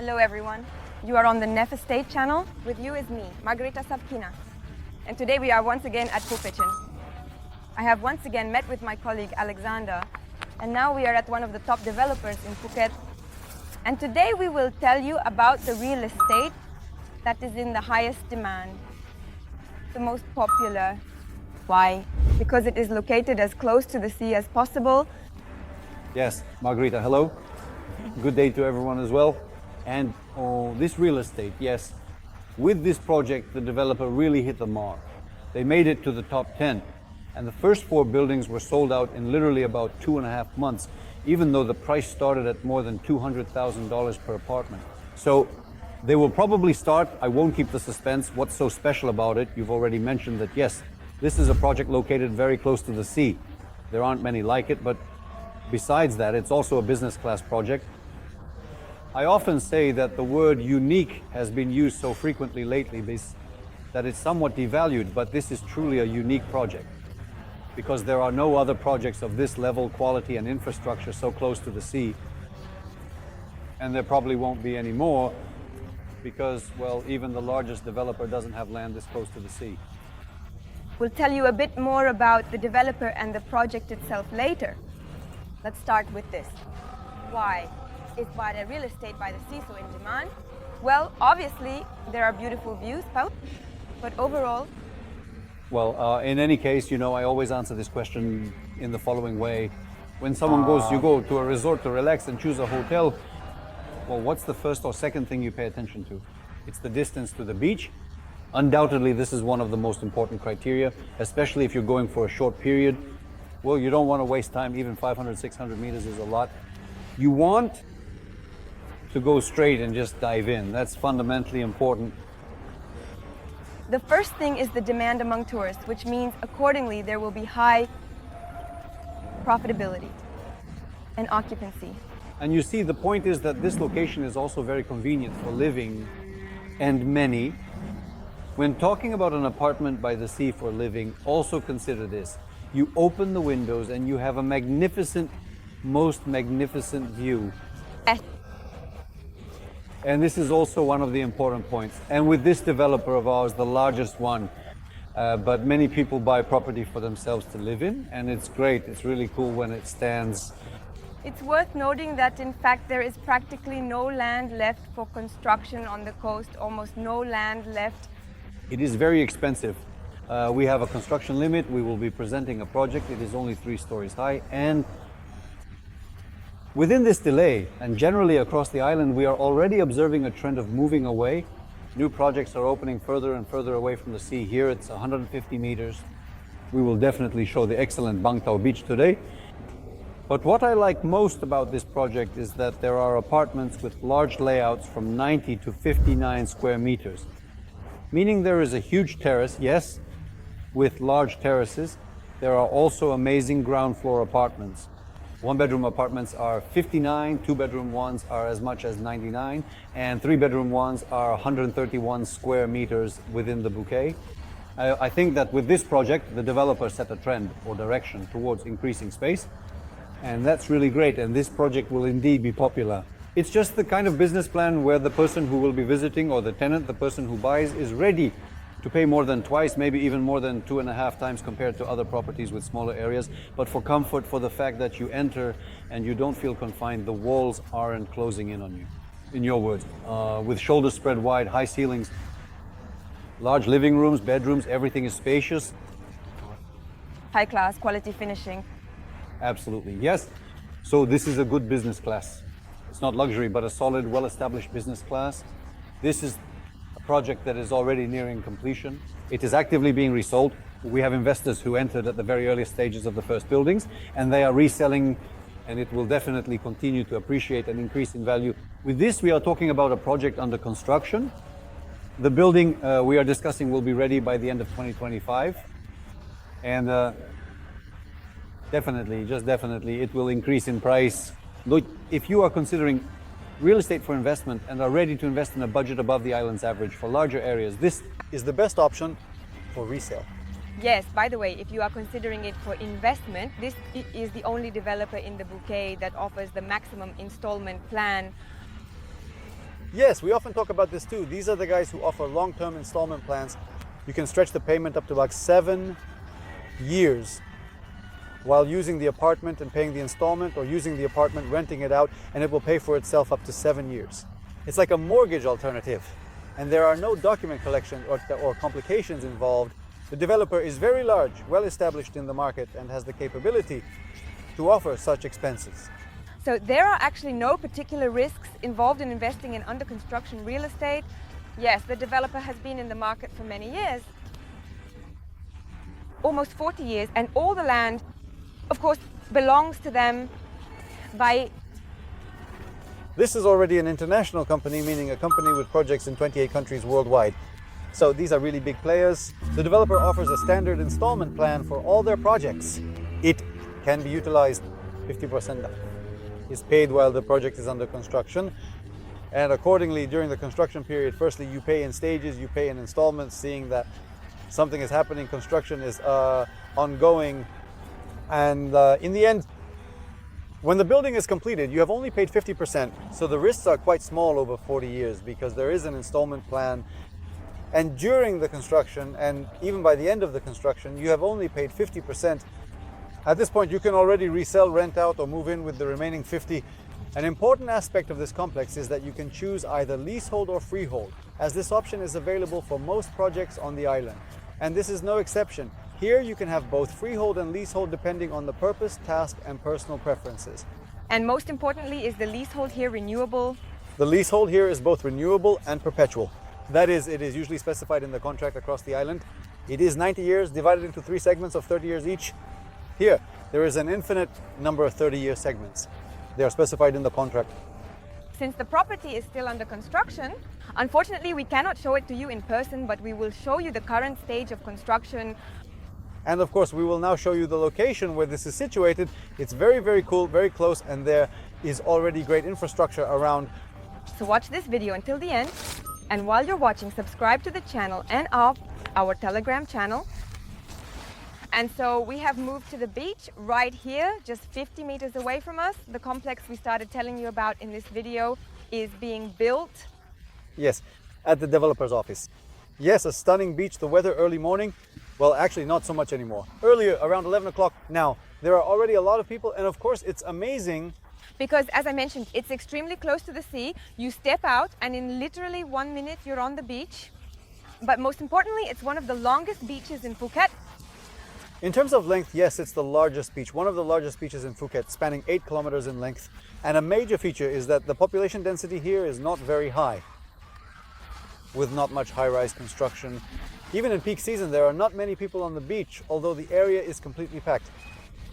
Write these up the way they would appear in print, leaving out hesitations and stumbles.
Hello everyone. You are on the Nevestate channel. With you is me, Margarita Savkina. And today we are once again at Phuket. I have once again met with my colleague Alexander, and now we are at one of the top developers in Phuket. And today we will tell you about the real estate that is in the highest demand, the most popular. Why? Because it is located as close to the sea as possible. Yes, Margarita, hello. Good day to everyone as well. And this real estate, yes, with this project, the developer really hit the mark. They made it to the top 10. And the first 4 buildings were sold out in literally about 2.5 months, even though the price started at more than $200,000 per apartment. So they will probably start, I won't keep the suspense. What's so special about it? You've already mentioned that, yes, this is a project located very close to the sea. There aren't many like it, but besides that, it's also a business class project. I often say that the word unique has been used so frequently lately that it's somewhat devalued, but this is truly a unique project because there are no other projects of this level, quality and infrastructure so close to the sea. And there probably won't be any more because, well, even the largest developer doesn't have land this close to the sea. We'll tell you a bit more about the developer and the project itself later. Let's start with this. Why is Bada real estate by the sea so in demand? Well, obviously, there are beautiful views, but overall... Well, in any case, you know, I always answer this question in the following way. When someone you go to a resort to relax and choose a hotel, well, what's the first or second thing you pay attention to? It's the distance to the beach. Undoubtedly, this is one of the most important criteria, especially if you're going for a short period. Well, you don't want to waste time. Even 500, 600 meters is a lot. You want to go straight and just dive in. That's fundamentally important. The first thing is the demand among tourists, which means accordingly there will be high profitability and occupancy. And you see, the point is that this location is also very convenient for living, and many. When talking about an apartment by the sea for living, also consider this. You open the windows and you have a magnificent, most magnificent view. And this is also one of the important points. And with this developer of ours, the largest one, but many people buy property for themselves to live in, and it's great. It's really cool when it stands. It's worth noting that in fact there is practically no land left for construction on the coast, almost no land left. It is very expensive. We have a construction limit. We will be presenting a project. It is only 3 stories high, and within this delay, and generally across the island, we are already observing a trend of moving away. New projects are opening further and further away from the sea. Here it's 150 meters. We will definitely show the excellent Bangtao beach today. But what I like most about this project is that there are apartments with large layouts from 90 to 59 square meters. Meaning there is a huge terrace, yes, with large terraces. There are also amazing ground floor apartments. 1-bedroom apartments are 59, 2-bedroom ones are as much as 99, and 3-bedroom ones are 131 square meters within the bouquet. I think that with this project, the developer set a trend or direction towards increasing space, and that's really great, and this project will indeed be popular. It's just the kind of business plan where the person who will be visiting, or the tenant, the person who buys, is ready to pay more than twice, maybe even more than 2.5 times compared to other properties with smaller areas. But for comfort, for the fact that you enter and you don't feel confined, the walls aren't closing in on you, in your words. With shoulders spread wide, high ceilings, large living rooms, bedrooms, everything is spacious. High class, quality finishing. Absolutely, yes. So this is a good business class. It's not luxury, but a solid, well-established business class. This is project that is already nearing completion. It is actively being resold. We have investors who entered at the very earliest stages of the first buildings, and they are reselling, and it will definitely continue to appreciate and increase in value. With this, we are talking about a project under construction. The building we are discussing will be ready by the end of 2025. And definitely, just definitely, it will increase in price. Look, if you are considering real estate for investment and are ready to invest in a budget above the island's average for larger areas, this is the best option for resale. Yes, by the way, if you are considering it for investment, this is the only developer in the bouquet that offers the maximum installment plan Yes, we often talk about this too. These are the guys who offer long-term installment plans. You can stretch the payment up to about 7 years while using the apartment and paying the installment, or using the apartment, renting it out, and it will pay for itself up to 7 years. It's like a mortgage alternative, and there are no document collection or complications involved. The developer is very large, well established in the market, and has the capability to offer such expenses. So there are actually no particular risks involved in investing in under construction real estate. Yes, the developer has been in the market for many years, almost 40 years, and all the land, of course, belongs to them by... This is already an international company, meaning a company with projects in 28 countries worldwide. So these are really big players. The developer offers a standard installment plan for all their projects. It can be utilized 50% is paid while the project is under construction. And accordingly, during the construction period, firstly, you pay in stages, you pay in installments, seeing that something is happening, construction is ongoing. And in the end, when the building is completed, you have only paid 50%. So the risks are quite small over 40 years because there is an installment plan. And during the construction, and even by the end of the construction, you have only paid 50%. At this point, you can already resell, rent out, or move in with the remaining 50. An important aspect of this complex is that you can choose either leasehold or freehold, as this option is available for most projects on the island. And this is no exception. Here you can have both freehold and leasehold depending on the purpose, task, and personal preferences. And most importantly, is the leasehold here renewable? The leasehold here is both renewable and perpetual. That is, it is usually specified in the contract across the island. It is 90 years divided into 3 segments of 30 years each. Here, there is an infinite number of 30-year segments. They are specified in the contract. Since the property is still under construction, unfortunately we cannot show it to you in person, but we will show you the current stage of construction. And of course, we will now show you the location where this is situated. It's very, very cool, very close, and there is already great infrastructure around. So watch this video until the end. And while you're watching, subscribe to the channel and our Telegram channel. And so we have moved to the beach right here, just 50 meters away from us. The complex we started telling you about in this video is being built. Yes, at the developer's office. Yes, a stunning beach, the weather early morning. Well, actually not so much anymore. Earlier, around 11 o'clock now, there are already a lot of people. And of course, it's amazing. Because as I mentioned, it's extremely close to the sea. You step out and in literally 1 minute, you're on the beach. But most importantly, it's one of the longest beaches in Phuket. In terms of length, yes, it's the largest beach, one of the largest beaches in Phuket, spanning 8 kilometers in length. And a major feature is that the population density here is not very high, with not much high-rise construction. Even in peak season, there are not many people on the beach, although the area is completely packed.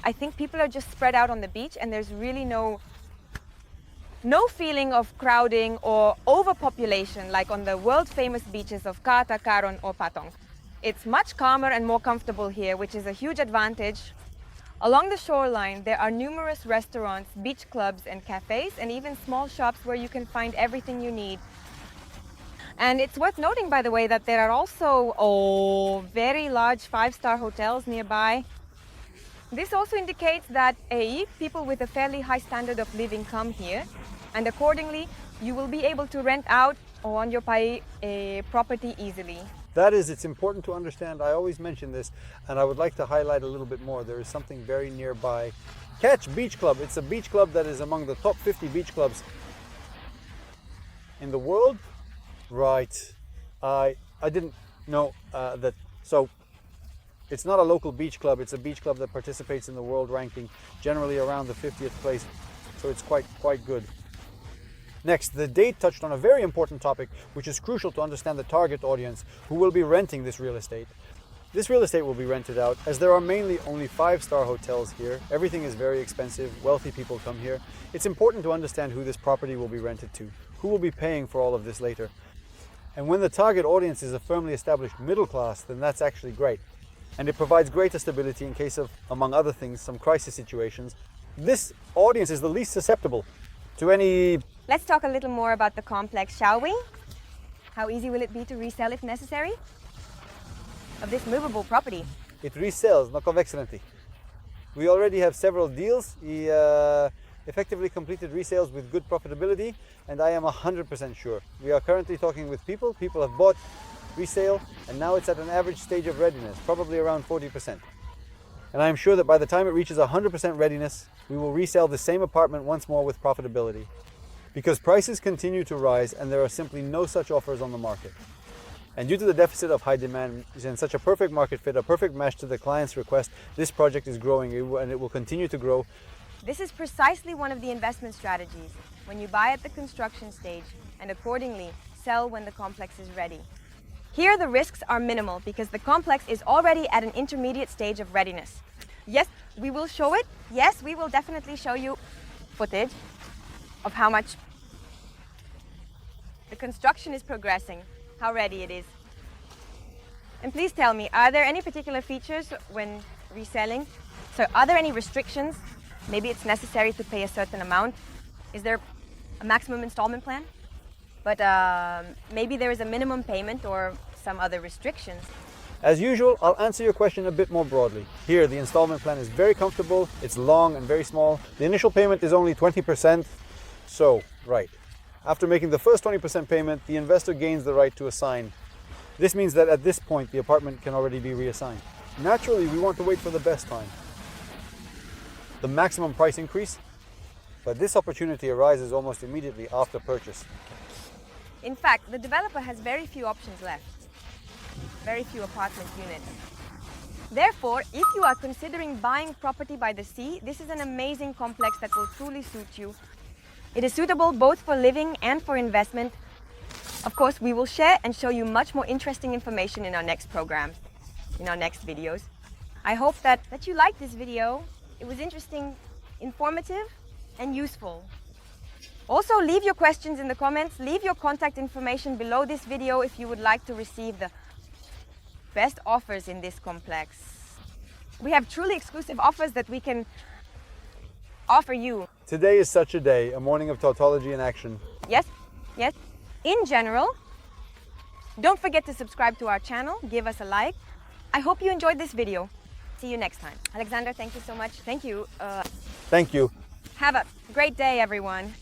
I think people are just spread out on the beach, and there's really no feeling of crowding or overpopulation like on the world-famous beaches of Kata, Karon or Patong. It's much calmer and more comfortable here, which is a huge advantage. Along the shoreline, there are numerous restaurants, beach clubs and cafes, and even small shops where you can find everything you need. And it's worth noting, by the way, that there are also very large 5-star hotels nearby. This also indicates that people with a fairly high standard of living come here, and accordingly, you will be able to rent out or on your property easily. That is, it's important to understand. I always mention this, and I would like to highlight a little bit more. There is something very nearby. Catch Beach Club. It's a beach club that is among the top 50 beach clubs in the world. Right. I didn't know that. So it's not a local beach club. It's a beach club that participates in the world ranking, generally around the 50th place. So it's quite good. Next, the date touched on a very important topic, which is crucial to understand the target audience who will be renting this real estate. This real estate will be rented out, as there are mainly only 5-star hotels here. Everything is very expensive. Wealthy people come here. It's important to understand who this property will be rented to, who will be paying for all of this later. And when the target audience is a firmly established middle class, then that's actually great. And it provides greater stability in case of, among other things, some crisis situations. This audience is the least susceptible to any... Let's talk a little more about the complex, shall we? How easy will it be to resell if necessary? Of this movable property. It resells, no convexionality. We already have several deals. effectively completed resales with good profitability, and I am 100% sure. We are currently talking with people have bought, resale, and now it's at an average stage of readiness, probably around 40%. And I am sure that by the time it reaches 100% readiness, we will resell the same apartment once more with profitability. Because prices continue to rise and there are simply no such offers on the market. And due to the deficit of high demand and such a perfect market fit, a perfect match to the client's request, this project is growing and it will continue to grow. This is precisely one of the investment strategies, when you buy at the construction stage and accordingly sell when the complex is ready. Here the risks are minimal because the complex is already at an intermediate stage of readiness. Yes, we will show it. Yes, we will definitely show you footage of how much the construction is progressing, how ready it is. And please tell me, are there any particular features when reselling? So are there any restrictions? Maybe it's necessary to pay a certain amount. Is there a maximum installment plan? But maybe there is a minimum payment or some other restrictions. As usual, I'll answer your question a bit more broadly. Here, the installment plan is very comfortable, it's long and very small. The initial payment is only 20%. So, right. After making the first 20% payment, the investor gains the right to assign. This means that at this point, the apartment can already be reassigned. Naturally, we want to wait for the best time, the maximum price increase, but this opportunity arises almost immediately after purchase. In fact, the developer has very few options left, very few apartment units. Therefore, if you are considering buying property by the sea, this is an amazing complex that will truly suit you. It is suitable both for living and for investment. Of course, we will share and show you much more interesting information in our next program, in our next videos. I hope that you liked this video. It was interesting, informative, and useful. Also, leave your questions in the comments. Leave your contact information below this video if you would like to receive the best offers in this complex. We have truly exclusive offers that we can offer you. Today is such a day, a morning of tautology in action. Yes, yes. In general, don't forget to subscribe to our channel, give us a like. I hope you enjoyed this video. See you next time. Alexander, thank you so much. Thank you. Thank you. Have a great day, everyone.